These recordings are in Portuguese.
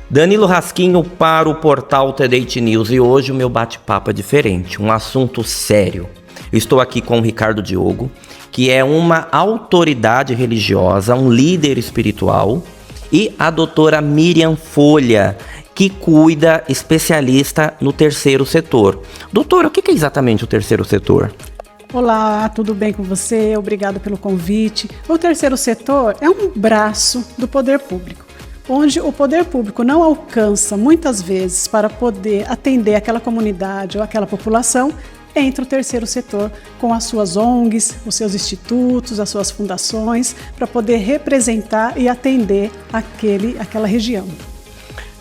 Danilo Rasquinho para o portal TDT News e hoje o meu bate-papo é diferente, um assunto sério. Eu estou aqui com o Ricardo Diogo, que é uma autoridade religiosa, um líder espiritual, e a doutora Miriam Folha, que cuida, especialista no terceiro setor. Doutora, o que é exatamente o terceiro setor? Olá, tudo bem com você? Obrigado pelo convite. O terceiro setor é um braço do poder público, onde o poder público não alcança muitas vezes para poder atender aquela comunidade ou aquela população. Entra o terceiro setor com as suas ONGs, os seus institutos, as suas fundações, para poder representar e atender aquela região.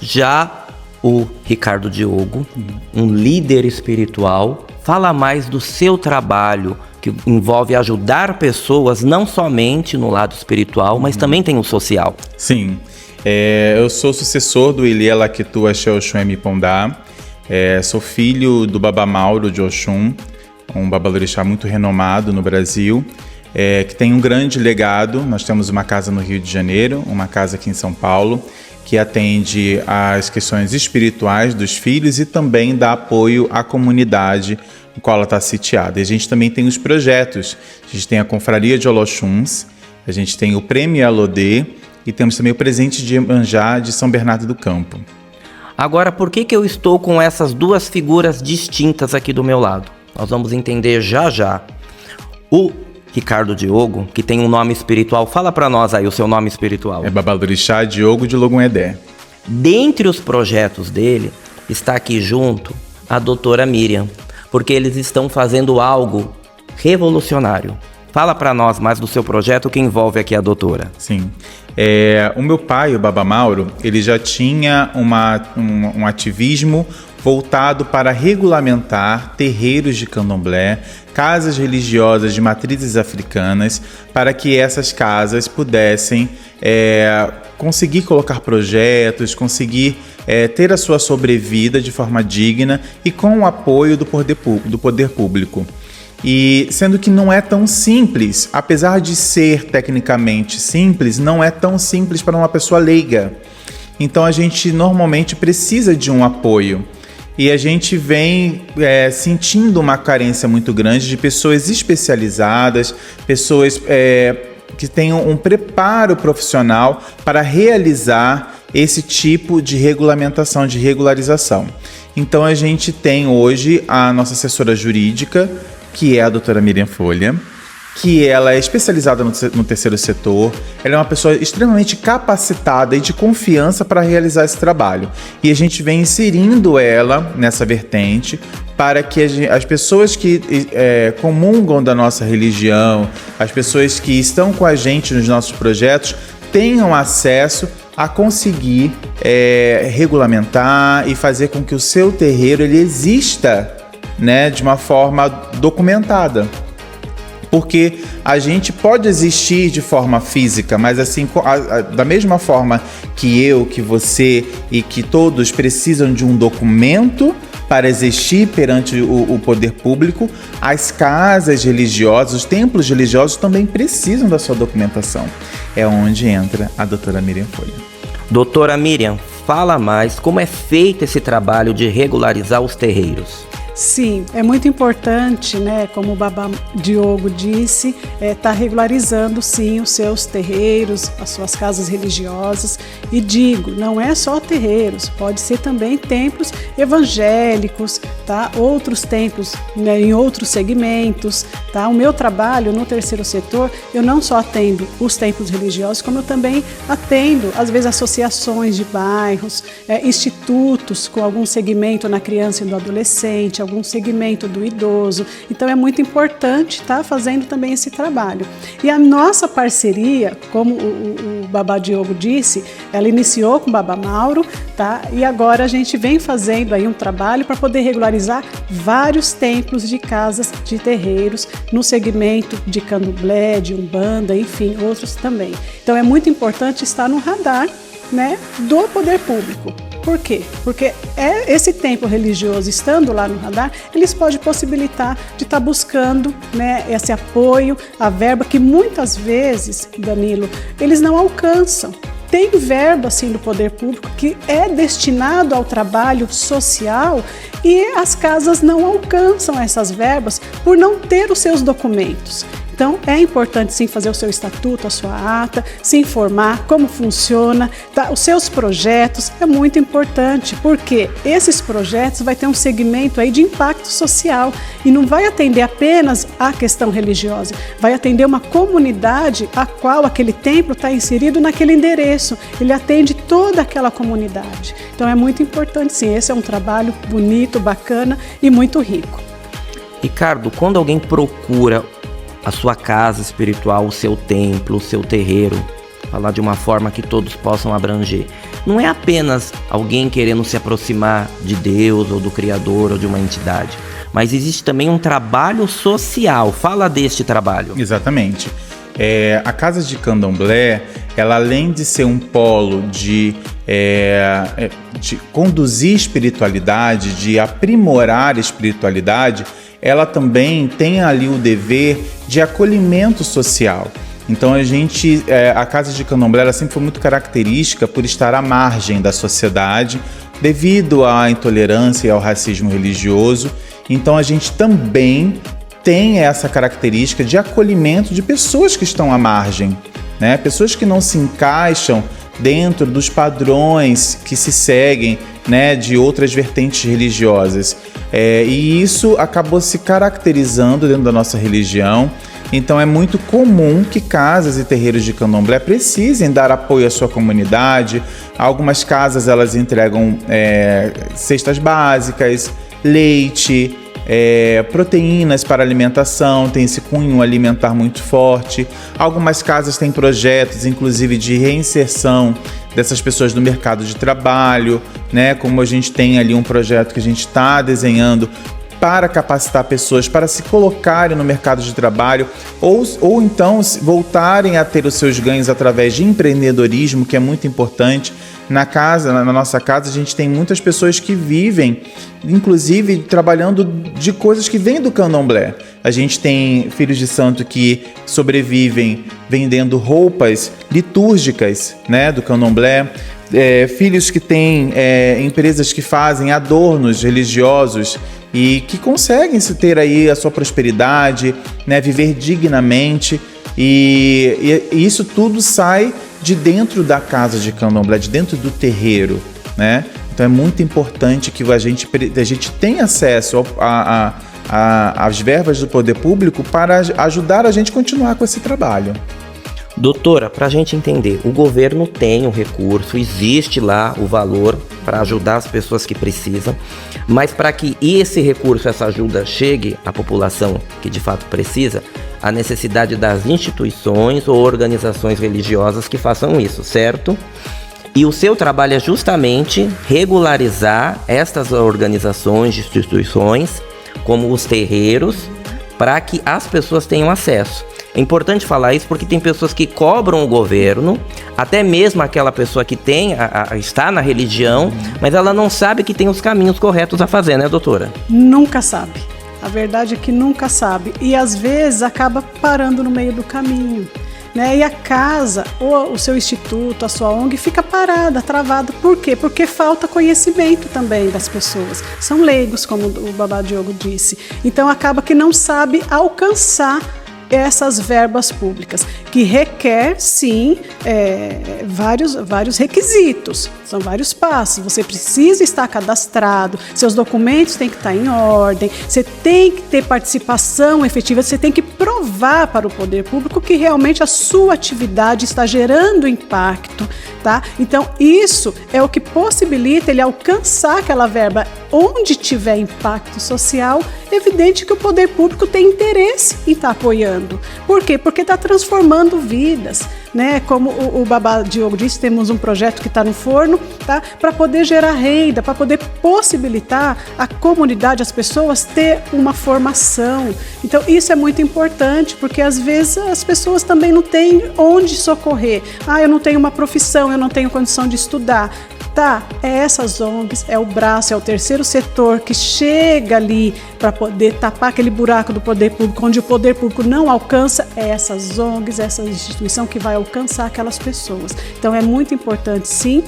Já o Ricardo Diogo, um líder espiritual, fala mais do seu trabalho, que envolve ajudar pessoas, não somente no lado espiritual, mas também tem o social. Sim, eu sou sucessor do Ilie Lakitu Axé Oxum Emi Pondá, sou filho do Baba Mauro de Oxum, um babalorixá muito renomado no Brasil, que tem um grande legado. Nós temos uma casa no Rio de Janeiro, uma casa aqui em São Paulo, que atende às questões espirituais dos filhos e também dá apoio à comunidade no qual ela está sitiada. E a gente também tem os projetos. A gente tem a Confraria de Oloxuns, a gente tem o Prêmio Alodê e temos também o Presente de Iemanjá de São Bernardo do Campo. Agora, por que eu estou com essas duas figuras distintas aqui do meu lado? Nós vamos entender já já. O Ricardo Diogo, que tem um nome espiritual, fala para nós aí o seu nome espiritual. É Babalorixá Diogo de Logunedé. Dentre os projetos dele, está aqui junto a doutora Miriam, porque eles estão fazendo algo revolucionário. Fala para nós mais do seu projeto que envolve aqui a doutora. Sim. O meu pai, o Baba Mauro, ele já tinha um ativismo voltado para regulamentar terreiros de candomblé, casas religiosas de matrizes africanas, para que essas casas pudessem conseguir colocar projetos, conseguir ter a sua sobrevida de forma digna e com o apoio do poder público. E sendo que não é tão simples, apesar de ser tecnicamente simples, não é tão simples para uma pessoa leiga. Então a gente normalmente precisa de um apoio. E a gente vem sentindo uma carência muito grande de pessoas especializadas, pessoas que tenham um preparo profissional para realizar esse tipo de regulamentação, de regularização. Então a gente tem hoje a nossa assessora jurídica, que é a doutora Miriam Folha, que ela é especializada no terceiro setor, ela é uma pessoa extremamente capacitada e de confiança para realizar esse trabalho. E a gente vem inserindo ela nessa vertente para que as pessoas que comungam da nossa religião, as pessoas que estão com a gente nos nossos projetos, tenham acesso a conseguir regulamentar e fazer com que o seu terreiro ele exista, né, de uma forma documentada. Porque a gente pode existir de forma física, mas assim, da mesma forma que eu, que você e que todos precisam de um documento para existir perante o poder público, as casas religiosas, os templos religiosos também precisam da sua documentação. É onde entra a doutora Miriam Folha. Doutora Miriam, fala mais como é feito esse trabalho de regularizar os terreiros. Sim, é muito importante, né, como o Baba Diogo disse, tá regularizando sim os seus terreiros, as suas casas religiosas. E digo, não é só terreiros, pode ser também templos evangélicos, tá? Outros templos, né, em outros segmentos, tá? O meu trabalho no terceiro setor, eu não só atendo os templos religiosos, como eu também atendo, às vezes, associações de bairros, institutos com algum segmento na criança e no adolescente, algum segmento do idoso. Então é muito importante estar fazendo também esse trabalho. E a nossa parceria, como o Baba Diogo disse, ela iniciou com o Baba Mauro, tá? E agora a gente vem fazendo aí um trabalho para poder regularizar vários templos de casas de terreiros no segmento de candomblé, de umbanda, enfim, outros também. Então é muito importante estar no radar, né, do poder público. Por quê? Porque esse templo religioso, estando lá no radar, eles podem possibilitar de estar buscando, né, esse apoio, a verba que muitas vezes, Danilo, eles não alcançam. tem verba assim do poder público que é destinado ao trabalho social e as casas não alcançam essas verbas por não ter os seus documentos. Então, é importante sim fazer o seu estatuto, a sua ata, se informar como funciona, tá? Os seus projetos é muito importante, porque esses projetos vai ter um segmento aí de impacto social e não vai atender apenas a questão religiosa, vai atender uma comunidade a qual aquele templo está inserido naquele endereço, ele atende toda aquela comunidade. Então, é muito importante sim, esse é um trabalho bonito, bacana e muito rico. Ricardo, quando alguém procura a sua casa espiritual, o seu templo, o seu terreiro, falar de uma forma que todos possam abranger, não é apenas alguém querendo se aproximar de Deus ou do Criador ou de uma entidade, mas existe também um trabalho social. Fala deste trabalho. Exatamente. A Casa de Candomblé, ela além de ser um polo de conduzir espiritualidade, de aprimorar a espiritualidade, ela também tem ali o dever de acolhimento social. Então a Casa de Candomblé ela sempre foi muito característica por estar à margem da sociedade devido à intolerância e ao racismo religioso. Então a gente também tem essa característica de acolhimento de pessoas que estão à margem, né? Pessoas que não se encaixam dentro dos padrões que se seguem, né, de outras vertentes religiosas. E isso acabou se caracterizando dentro da nossa religião. Então é muito comum que casas e terreiros de candomblé precisem dar apoio à sua comunidade. Algumas casas elas entregam cestas básicas, leite, proteínas para alimentação, tem esse cunho alimentar muito forte. Algumas casas têm projetos, inclusive, de reinserção dessas pessoas no mercado de trabalho, né? Como a gente tem ali um projeto que a gente está desenhando para capacitar pessoas para se colocarem no mercado de trabalho ou então voltarem a ter os seus ganhos através de empreendedorismo, que é muito importante. Na nossa casa, a gente tem muitas pessoas que vivem, inclusive, trabalhando de coisas que vêm do candomblé. A gente tem filhos de santo que sobrevivem vendendo roupas litúrgicas, né, do candomblé. Filhos que têm empresas que fazem adornos religiosos e que conseguem se ter aí a sua prosperidade, né, viver dignamente. E isso tudo sai de dentro da casa de candomblé, de dentro do terreiro, né? Então é muito importante que a gente tenha acesso às verbas do poder público para ajudar a gente a continuar com esse trabalho. Doutora, para a gente entender, o governo tem o recurso, existe lá o valor para ajudar as pessoas que precisam, mas para que esse recurso, essa ajuda chegue à população que de fato precisa, a necessidade das instituições ou organizações religiosas que façam isso, certo? E o seu trabalho é justamente regularizar estas organizações, instituições, como os terreiros, para que as pessoas tenham acesso. É importante falar isso porque tem pessoas que cobram o governo, até mesmo aquela pessoa que está na religião, mas ela não sabe que tem os caminhos corretos a fazer, né, doutora? Nunca sabe. A verdade é que nunca sabe. E às vezes acaba parando no meio do caminho, né? E a casa, ou o seu instituto, a sua ONG, fica parada, travada. Por quê? Porque falta conhecimento também das pessoas. São leigos, como o Babá Diogo disse. Então acaba que não sabe alcançar essas verbas públicas, que requer, sim, vários requisitos, são vários passos. Você precisa estar cadastrado, seus documentos têm que estar em ordem, você tem que ter participação efetiva, você tem que provar para o poder público que realmente a sua atividade está gerando impacto, tá? Então, isso é o que possibilita ele alcançar aquela verba. Onde tiver impacto social, é evidente que o poder público tem interesse em estar apoiando. Por quê? Porque está transformando vidas, né? Como o Babá Diogo disse, temos um projeto que está no forno, tá? Para poder gerar renda, para poder possibilitar a comunidade, as pessoas ter uma formação. Então isso é muito importante, porque às vezes as pessoas também não têm onde socorrer. Eu não tenho uma profissão, eu não tenho condição de estudar. facilitar é essas ONGs, é o braço, é o terceiro setor que chega ali para poder tapar aquele buraco do poder público, onde o poder público não alcança, é essas ONGs, essa instituição que vai alcançar aquelas pessoas. Então é muito importante sim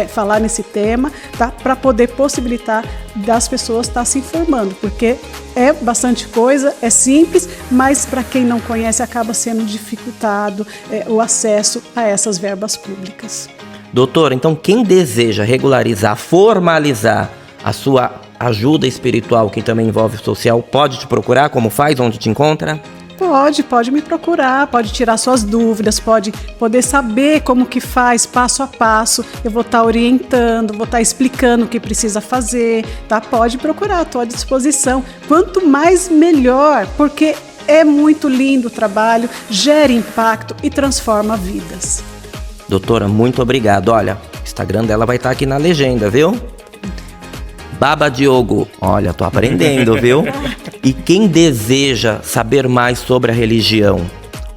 falar nesse tema, tá? Para poder possibilitar das pessoas estar se informando, porque é bastante coisa, é simples, mas para quem não conhece acaba sendo dificultado o acesso a essas verbas públicas. Doutora, então quem deseja regularizar, formalizar a sua ajuda espiritual, que também envolve o social, pode te procurar? Como faz? Onde te encontra? Pode me procurar, pode tirar suas dúvidas, pode poder saber como que faz passo a passo. Eu vou estar orientando, vou estar explicando o que precisa fazer, tá? Pode procurar, estou à disposição. Quanto mais, melhor, porque é muito lindo o trabalho, gera impacto e transforma vidas. Doutora, muito obrigado. Olha, o Instagram dela vai estar aqui na legenda, viu? Baba Diogo. Olha, tô aprendendo, viu? E quem deseja saber mais sobre a religião,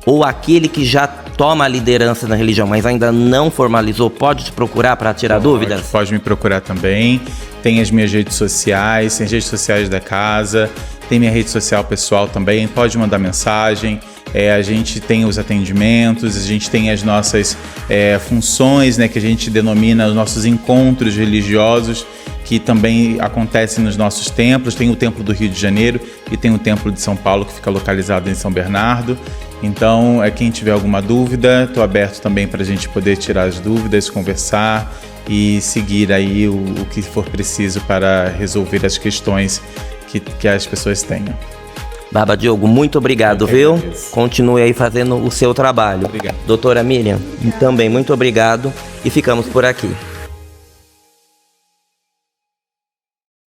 ou aquele que já toma a liderança na religião, mas ainda não formalizou, pode te procurar para tirar dúvidas? Pode me procurar também. Tem as minhas redes sociais, tem as redes sociais da casa, tem minha rede social pessoal também, pode mandar mensagem. A gente tem os atendimentos, a gente tem as nossas funções, né, que a gente denomina os nossos encontros religiosos, que também acontecem nos nossos templos. Tem o Templo do Rio de Janeiro e tem o Templo de São Paulo, que fica localizado em São Bernardo. Então, quem tiver alguma dúvida, estou aberto também para a gente poder tirar as dúvidas, conversar e seguir aí o que for preciso para resolver as questões que as pessoas tenham. Baba Diogo, muito obrigado, viu? Continue aí fazendo o seu trabalho. Obrigado. Doutora Miriam, também muito obrigado e ficamos por aqui.